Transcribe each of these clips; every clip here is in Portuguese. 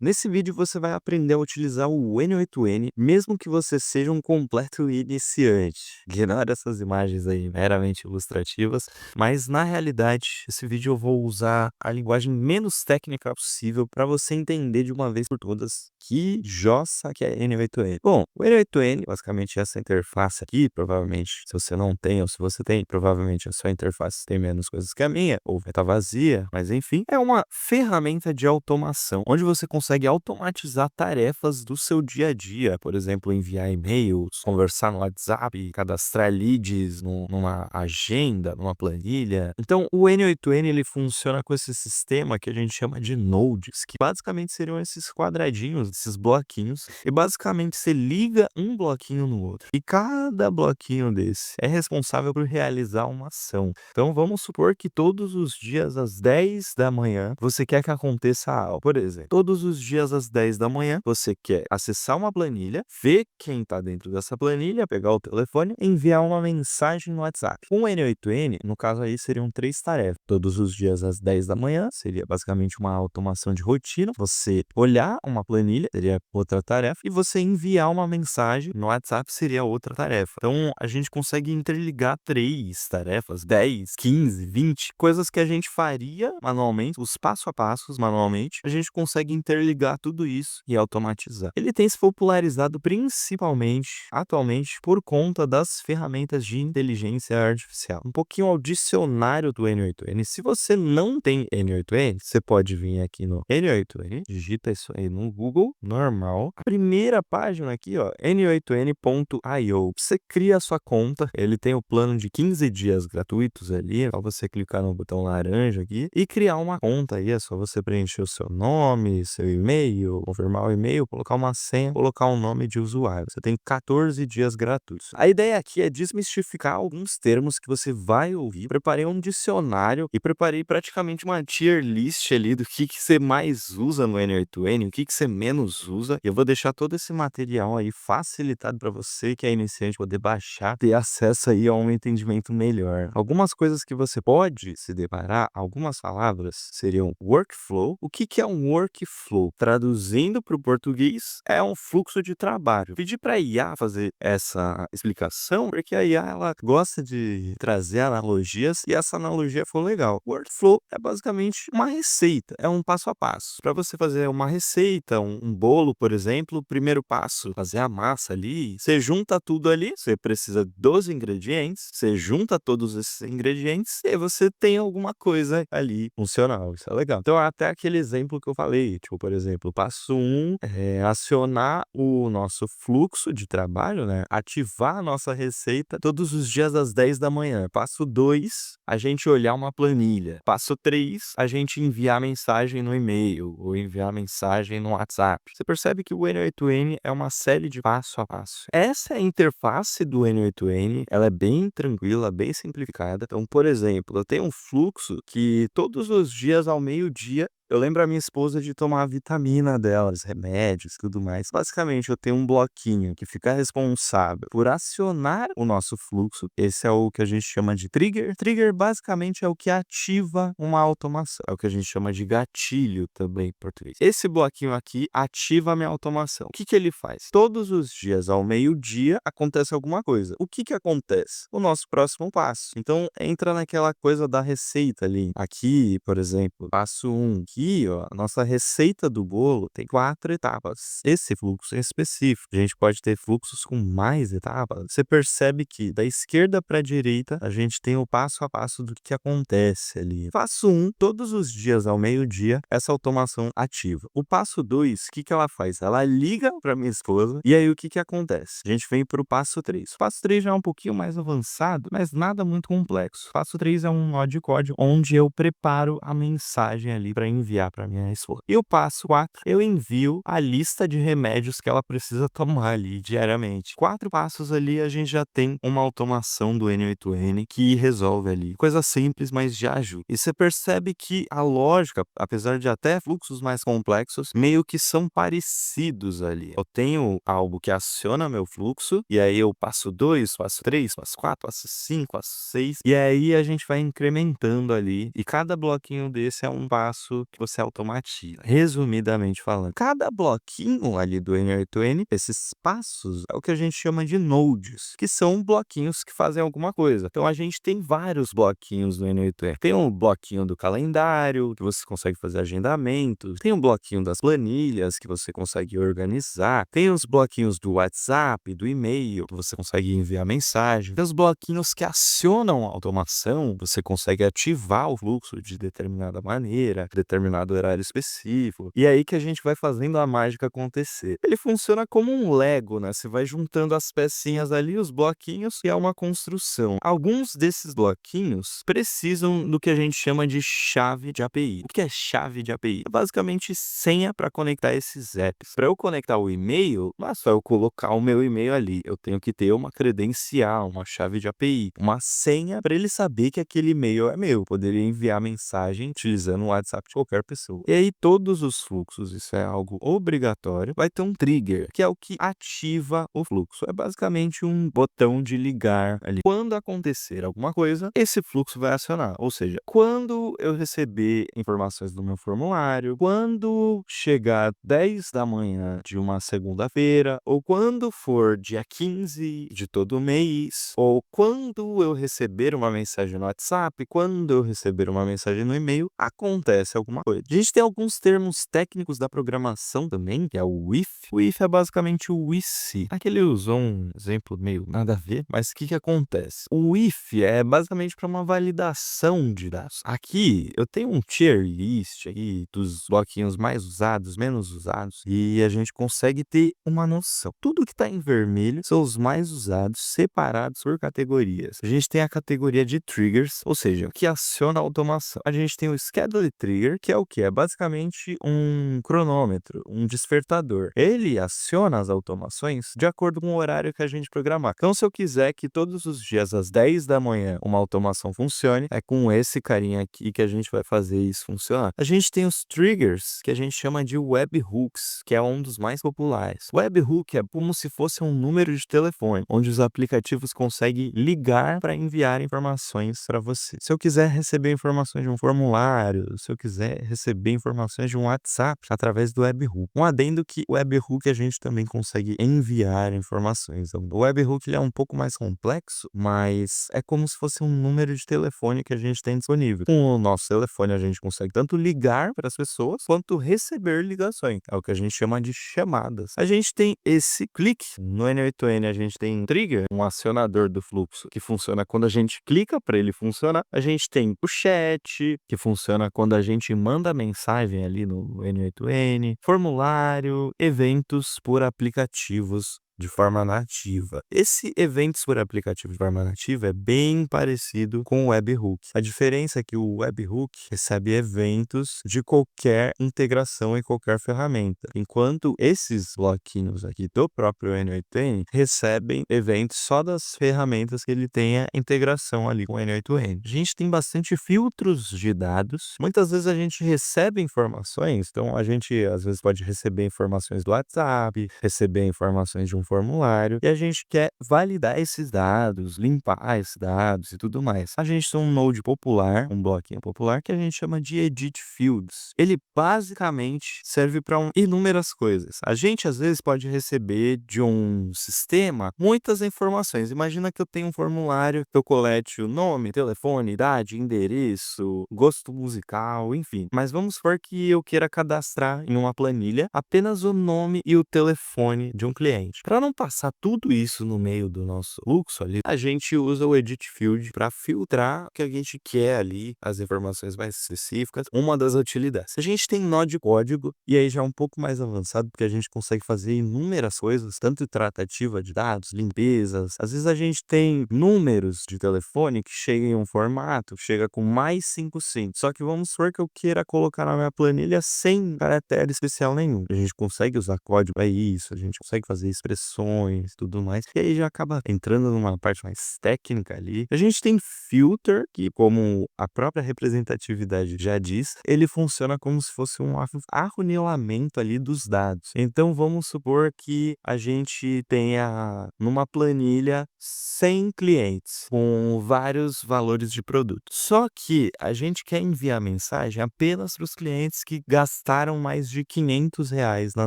Nesse vídeo você vai aprender a utilizar o N8N, mesmo que você seja um completo iniciante. Ignora essas imagens aí meramente ilustrativas, mas na realidade, esse vídeo eu vou usar a linguagem menos técnica possível para você entender de uma vez por todas que jossa que é N8N. Bom, o N8N, basicamente essa interface aqui, provavelmente se você não tem ou se você tem, provavelmente a sua interface tem menos coisas que a minha, ou vai estar vazia, mas enfim, é uma ferramenta de automação, onde você consegue automatizar tarefas do seu dia a dia, por exemplo, enviar e-mails, conversar no WhatsApp, cadastrar leads numa agenda, numa planilha. Então, o N8N ele funciona com esse sistema que a gente chama de nodes, que basicamente seriam esses quadradinhos, esses bloquinhos, e basicamente você liga um bloquinho no outro. E cada bloquinho desse é responsável por realizar uma ação. Então, vamos supor que todos os dias às 10 da manhã você quer que aconteça algo. Por exemplo, todos os dias às 10 da manhã você quer acessar uma planilha, ver quem está dentro dessa planilha, pegar o telefone e enviar uma mensagem no WhatsApp. Com o N8N, no caso aí, seriam 3 tarefas. Todos os dias às 10 da manhã seria basicamente uma automação de rotina. Você olhar uma planilha seria outra tarefa e você enviar uma mensagem no WhatsApp seria outra tarefa. Então, a gente consegue interligar 3 tarefas, 10, 15, 20 coisas que a gente faria manualmente, os passo a passos manualmente, a gente consegue interligar tudo isso e automatizar. Ele tem se popularizado principalmente, atualmente, por conta das ferramentas de inteligência artificial. Um pouquinho ao dicionário do N8N. Se você não tem N8N, você pode vir aqui no N8N, digita isso aí no Google, normal. A primeira página aqui, ó, n8n.io. Você cria a sua conta, ele tem o plano de 15 dias gratuitos ali, é só você clicar no botão laranja aqui e criar uma conta aí, é só você preencher o seu nome, seu e-mail, confirmar o e-mail, colocar uma senha, colocar um nome de usuário. Você tem 14 dias gratuitos. A ideia aqui é desmistificar alguns termos que você vai ouvir. Preparei um dicionário e preparei praticamente uma tier list ali do que você mais usa no N8N, o que você menos usa. E eu vou deixar todo esse material aí facilitado para você que é iniciante poder baixar, ter acesso aí a um entendimento melhor. Algumas coisas que você pode se deparar, algumas palavras seriam workflow. O que é um workflow? Traduzindo para o português, é um fluxo de trabalho. Pedi para a IA fazer essa explicação, porque a IA ela gosta de trazer analogias e essa analogia foi legal. Workflow é basicamente uma receita, é um passo a passo. Para você fazer uma receita, um bolo, por exemplo, o primeiro passo, fazer a massa ali, você junta tudo ali, você precisa dos ingredientes, você junta todos esses ingredientes e aí você tem alguma coisa ali funcional. Isso é legal. Então, até aquele exemplo que eu falei, tipo, por exemplo, passo 1 é acionar o nosso fluxo de trabalho, né? Ativar a nossa receita todos os dias às 10 da manhã. Passo 2, a gente olhar uma planilha. Passo 3, a gente enviar mensagem no e-mail ou enviar mensagem no WhatsApp. Você percebe que o N8N é uma série de passo a passo. Essa é a interface do N8N, ela é bem tranquila, bem simplificada. Então, por exemplo, eu tenho um fluxo que todos os dias ao meio-dia eu lembro a minha esposa de tomar a vitamina delas, remédios, tudo mais. Basicamente, eu tenho um bloquinho que fica responsável por acionar o nosso fluxo. Esse é o que a gente chama de trigger. Trigger basicamente é o que ativa uma automação. É o que a gente chama de gatilho também em português. Esse bloquinho aqui ativa a minha automação. O que ele faz? Todos os dias ao meio-dia acontece alguma coisa. O que acontece? O nosso próximo passo. Então, entra naquela coisa da receita ali. Aqui, por exemplo, passo 1. Aqui, ó, a nossa receita do bolo tem 4 etapas. Esse fluxo é específico. A gente pode ter fluxos com mais etapas. Você percebe que da esquerda para a direita, a gente tem o passo a passo do que acontece ali. Passo 1, todos os dias ao meio-dia, essa automação ativa. O passo 2, o que ela faz? Ela liga para minha esposa e aí o que acontece? A gente vem para o passo 3. O passo 3 já é um pouquinho mais avançado, mas nada muito complexo. O passo 3 é um nó de código onde eu preparo a mensagem ali para enviar para minha esposa. E o passo 4, eu envio a lista de remédios que ela precisa tomar ali diariamente. 4 passos ali a gente já tem uma automação do N8N que resolve ali. Coisa simples, mas já ajuda. E você percebe que a lógica, apesar de até fluxos mais complexos, meio que são parecidos ali. Eu tenho algo que aciona meu fluxo, e aí eu passo 2, passo 3, passo 4, passo 5, passo 6, e aí a gente vai incrementando ali, e cada bloquinho desse é um passo você automatiza. Resumidamente falando, cada bloquinho ali do N8N, esses passos, é o que a gente chama de nodes, que são bloquinhos que fazem alguma coisa. Então a gente tem vários bloquinhos do N8N. Tem um bloquinho do calendário, que você consegue fazer agendamentos. Tem um bloquinho das planilhas, que você consegue organizar. Tem os bloquinhos do WhatsApp, do e-mail, que você consegue enviar mensagem. Tem os bloquinhos que acionam a automação, você consegue ativar o fluxo de determinada maneira, determinado horário específico. E é aí que a gente vai fazendo a mágica acontecer. Ele funciona como um Lego, né? Você vai juntando as pecinhas ali, os bloquinhos, e é uma construção. Alguns desses bloquinhos precisam do que a gente chama de chave de API. O que é chave de API? É basicamente senha para conectar esses apps. Para eu conectar o e-mail, não é só eu colocar o meu e-mail ali. Eu tenho que ter uma credencial, uma chave de API, uma senha para ele saber que aquele e-mail é meu. Eu poderia enviar mensagem utilizando o WhatsApp de qualquer pessoa. E aí todos os fluxos, isso é algo obrigatório, vai ter um trigger, que é o que ativa o fluxo. É basicamente um botão de ligar ali. Quando acontecer alguma coisa, esse fluxo vai acionar. Ou seja, quando eu receber informações do meu formulário, quando chegar 10 da manhã de uma segunda-feira, ou quando for dia 15 de todo mês, ou quando eu receber uma mensagem no WhatsApp, quando eu receber uma mensagem no e-mail, acontece alguma coisa. A gente tem alguns termos técnicos da programação também, que é o if. O if é basicamente o se. Aqui ele usou um exemplo meio nada a ver, mas o que acontece? O if é basicamente para uma validação de dados. Aqui eu tenho um tier list aí dos bloquinhos mais usados, menos usados, e a gente consegue ter uma noção. Tudo que está em vermelho são os mais usados, separados por categorias. A gente tem a categoria de triggers, ou seja, que aciona a automação. A gente tem o schedule trigger, que é o que? É basicamente um cronômetro, um despertador. Ele aciona as automações de acordo com o horário que a gente programar. Então, se eu quiser que todos os dias às 10 da manhã uma automação funcione, é com esse carinha aqui que a gente vai fazer isso funcionar. A gente tem os triggers, que a gente chama de webhooks, que é um dos mais populares. Webhook é como se fosse um número de telefone, onde os aplicativos conseguem ligar para enviar informações para você. Se eu quiser receber informações de um formulário, se eu quiser receber informações de um WhatsApp através do webhook. Um adendo que o webhook a gente também consegue enviar informações. Então, o webhook ele é um pouco mais complexo, mas é como se fosse um número de telefone que a gente tem disponível. Com o nosso telefone a gente consegue tanto ligar para as pessoas quanto receber ligações. É o que a gente chama de chamadas. A gente tem esse clique. No N8N a gente tem um trigger, um acionador do fluxo, que funciona quando a gente clica para ele funcionar. A gente tem o chat, que funciona quando a gente manda mensagem ali no N8N, formulário, eventos por aplicativos de forma nativa. Esse eventos por aplicativo de forma nativa é bem parecido com o webhook. A diferença é que o webhook recebe eventos de qualquer integração em qualquer ferramenta, enquanto esses bloquinhos aqui do próprio N8N recebem eventos só das ferramentas que ele tenha integração ali com o N8N. A gente tem bastante filtros de dados. Muitas vezes a gente recebe informações, então a gente às vezes pode receber informações do WhatsApp, receber informações de um formulário, e a gente quer validar esses dados, limpar esses dados e tudo mais. A gente tem um node popular, um bloquinho popular, que a gente chama de edit fields. Ele basicamente serve para inúmeras coisas. A gente às vezes pode receber de um sistema muitas informações. Imagina que eu tenho um formulário que eu colete o nome, telefone, idade, endereço, gosto musical, enfim. Mas vamos supor que eu queira cadastrar em uma planilha apenas o nome e o telefone de um cliente. Para não passar tudo isso no meio do nosso fluxo ali, a gente usa o edit field para filtrar o que a gente quer ali, as informações mais específicas. Uma das utilidades. A gente tem nó de código, e aí já é um pouco mais avançado, porque a gente consegue fazer inúmeras coisas, tanto tratativa de dados, limpezas. Às vezes a gente tem números de telefone que chegam em um formato, chega com mais 5 símbolos. Só que vamos supor que eu queira colocar na minha planilha sem caractere especial nenhum. A gente consegue usar código para isso, a gente consegue fazer expressões informações, tudo mais. E aí já acaba entrando numa parte mais técnica ali. A gente tem filter, que como a própria representatividade já diz, ele funciona como se fosse um afunilamento ali dos dados. Então vamos supor que a gente tenha numa planilha 100 clientes com vários valores de produto. Só que a gente quer enviar mensagem apenas para os clientes que gastaram mais de R$ 500 na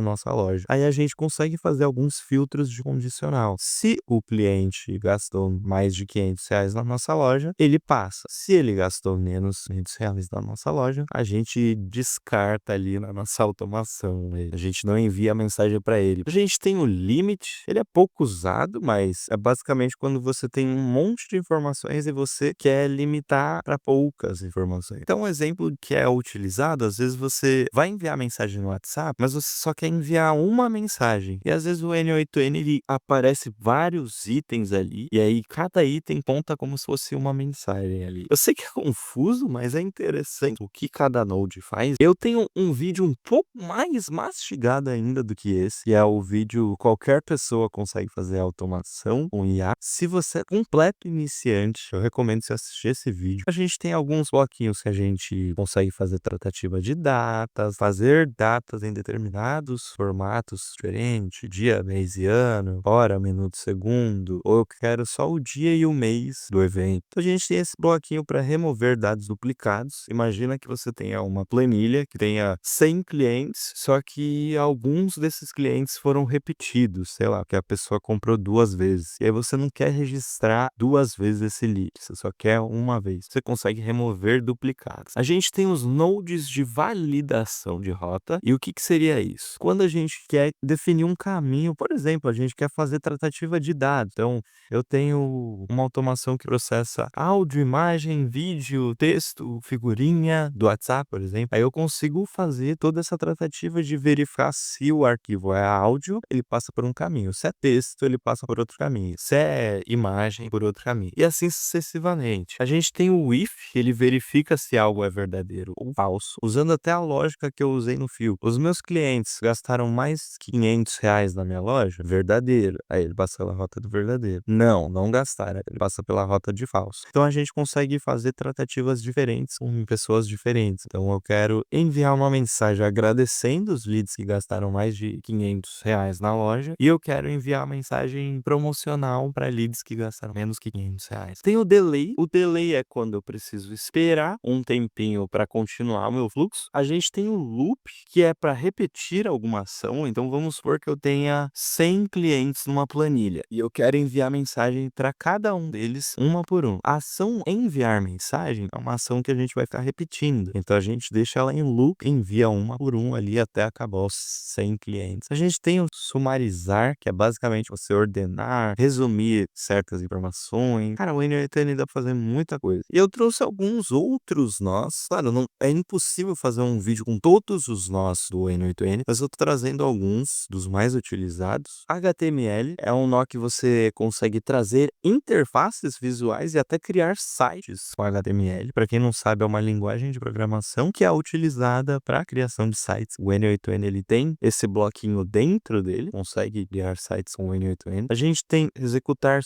nossa loja. Aí a gente consegue fazer alguns filtros de condicional. Se o cliente gastou mais de R$ 500 na nossa loja, ele passa. Se ele gastou menos de R$ 500 na nossa loja, a gente descarta ali na nossa automação. A gente não envia a mensagem para ele. A gente tem o limit, ele é pouco usado, mas é basicamente quando você tem um monte de informações e você quer limitar para poucas informações. Então, um exemplo que é utilizado, às vezes você vai enviar mensagem no WhatsApp, mas você só quer enviar uma mensagem. E às vezes o N8N ele aparece vários itens ali, e aí cada item conta como se fosse uma mensagem ali. Eu sei que é confuso, mas é interessante o que cada node faz. Eu tenho um vídeo um pouco mais mastigado ainda do que esse, que é o vídeo qualquer pessoa consegue fazer automação com IA. Se você é completo iniciante, eu recomendo você assistir esse vídeo. A gente tem alguns bloquinhos que a gente consegue fazer tratativa de datas, fazer datas em determinados formatos diferentes, dia, mês e ano, hora, minuto, segundo, ou eu quero só o dia e o mês do evento. Então a gente tem esse bloquinho para remover dados duplicados. Imagina que você tenha uma planilha que tenha 100 clientes, só que alguns desses clientes foram repetidos, sei lá, que a pessoa comprou 2 vezes. E aí você não quer registrar 2 vezes esse lead, você só quer uma vez. Você consegue remover duplicados. A gente tem os nodes de validação de rota. E o que seria isso? Quando a gente quer definir um caminho, por exemplo, a gente quer fazer tratativa de dados. Então, eu tenho uma automação que processa áudio, imagem, vídeo, texto, figurinha do WhatsApp, por exemplo. Aí eu consigo fazer toda essa tratativa de verificar se o arquivo é áudio, ele passa por um caminho. Se é texto, ele passa por outro caminho. Se é imagem, por outro caminho. E assim sucessivamente. A gente tem o if, ele verifica se algo é verdadeiro ou falso, usando até a lógica que eu usei no fio. Os meus clientes gastaram mais R$ 500 na minha loja? Verdadeiro. Aí ele passa pela rota do verdadeiro. Não, não gastaram. Ele passa pela rota de falso. Então a gente consegue fazer tratativas diferentes com pessoas diferentes. Então eu quero enviar uma mensagem agradecendo os leads que gastaram mais de R$ 500 na loja, e eu quero enviar uma mensagem promocional para leads que gastaram menos que R$ 500. Tem o delay. O delay é quando eu preciso esperar um tempinho para continuar o meu fluxo. A gente tem o loop, que é para repetir alguma ação. Então vamos supor que eu tenha 100 clientes numa planilha e eu quero enviar mensagem para cada um deles, uma por um. A ação enviar mensagem é uma ação que a gente vai ficar repetindo. Então a gente deixa ela em loop, envia uma por um ali até acabar os 100 clientes. A gente tem o sumarizar, que é basicamente você ordenar, resumir certas informações. Cara, o N8N dá pra fazer muita coisa. E eu trouxe alguns outros nós. Claro, não, é impossível fazer um vídeo com todos os nós do N8N, mas eu tô trazendo alguns dos mais utilizados. HTML é um nó que você consegue trazer interfaces visuais e até criar sites com HTML. Para quem não sabe, é uma linguagem de programação que é utilizada para a criação de sites. O N8N ele tem esse bloquinho dentro dele, consegue criar sites com o N8N. A gente tem executar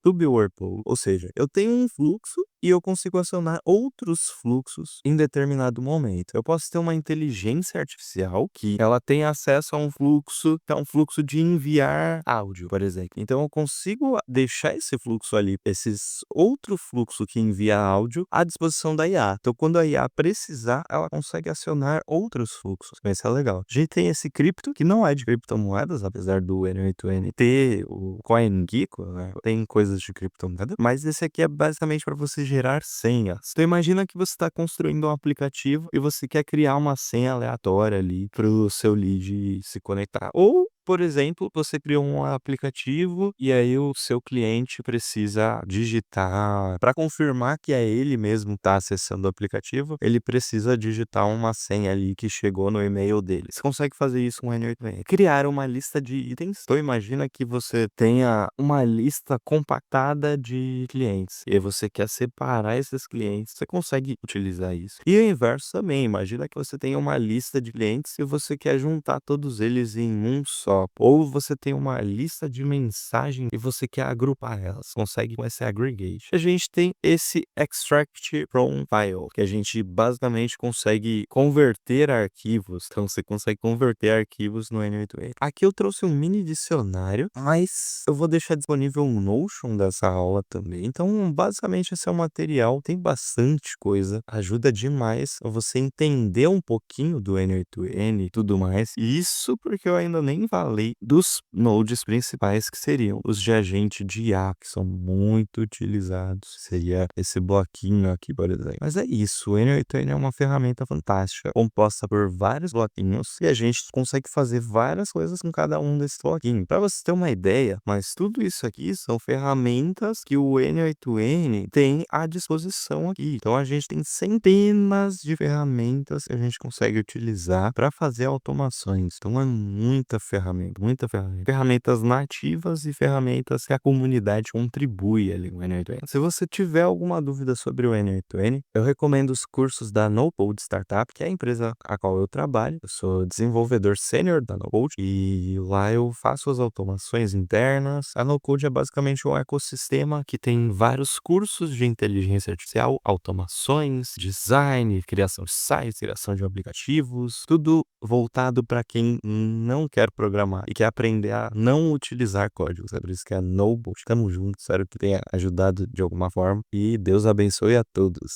subworkflow, ou seja, eu tenho um fluxo e eu consigo acionar outros fluxos em determinado momento. Eu posso ter uma inteligência artificial que ela tem acesso a um fluxo, que é um fluxo de enviar áudio, por exemplo. Então eu consigo deixar esse fluxo ali, esses outro fluxo que envia áudio à disposição da IA. Então quando a IA precisar, ela consegue acionar outros fluxos. Isso é legal. A gente tem esse cripto, que não é de criptomoedas, apesar do N8N ter o CoinGecko, né? Tem coisas de criptomoeda, mas esse aqui é basicamente para você gerar senhas. Então imagina que você está construindo um aplicativo e você quer criar uma senha aleatória ali para o seu lead se conectar. Ou por exemplo, você criou um aplicativo e aí o seu cliente precisa digitar, para confirmar que é ele mesmo está acessando o aplicativo, ele precisa digitar uma senha ali que chegou no e-mail dele. Você consegue fazer isso com o N8N. Criar uma lista de itens. Então imagina que você tenha uma lista compactada de clientes e aí você quer separar esses clientes, você consegue utilizar isso. E o inverso também, imagina que você tenha uma lista de clientes e você quer juntar todos eles em um só só, ou você tem uma lista de mensagem e você quer agrupar elas, consegue com esse aggregate. A gente tem esse extract from file, que a gente basicamente consegue converter arquivos, então você consegue converter arquivos no N8N. Aqui eu trouxe um mini dicionário, mas eu vou deixar disponível um Notion dessa aula também. Então, basicamente, esse é o material, tem bastante coisa, ajuda demais a você entender um pouquinho do N8N e tudo mais. E isso porque eu ainda nem falei dos nodes principais, que seriam os de agente de IA, que são muito utilizados. Seria esse bloquinho aqui, por exemplo. Mas é isso, o N8N é uma ferramenta fantástica, composta por vários bloquinhos, e a gente consegue fazer várias coisas com cada um desses bloquinhos. Para você ter uma ideia, mas tudo isso aqui são ferramentas que o N8N tem à disposição aqui. Então a gente tem centenas de ferramentas que a gente consegue utilizar para fazer automações. Então é muita ferramenta, muita ferramenta. Ferramentas nativas e ferramentas que a comunidade contribui ali no N8N. Se você tiver alguma dúvida sobre o N8N, eu recomendo os cursos da NoCode Startup, que é a empresa a qual eu trabalho. Eu sou desenvolvedor sênior da NoCode e lá eu faço as automações internas. A NoCode é basicamente um ecossistema que tem vários cursos de inteligência artificial, automações, design, criação de sites, criação de aplicativos, tudo voltado para quem não quer programar e quer aprender a não utilizar códigos. É por isso que é NoCode. Tamo junto, espero que tenha ajudado de alguma forma e Deus abençoe a todos.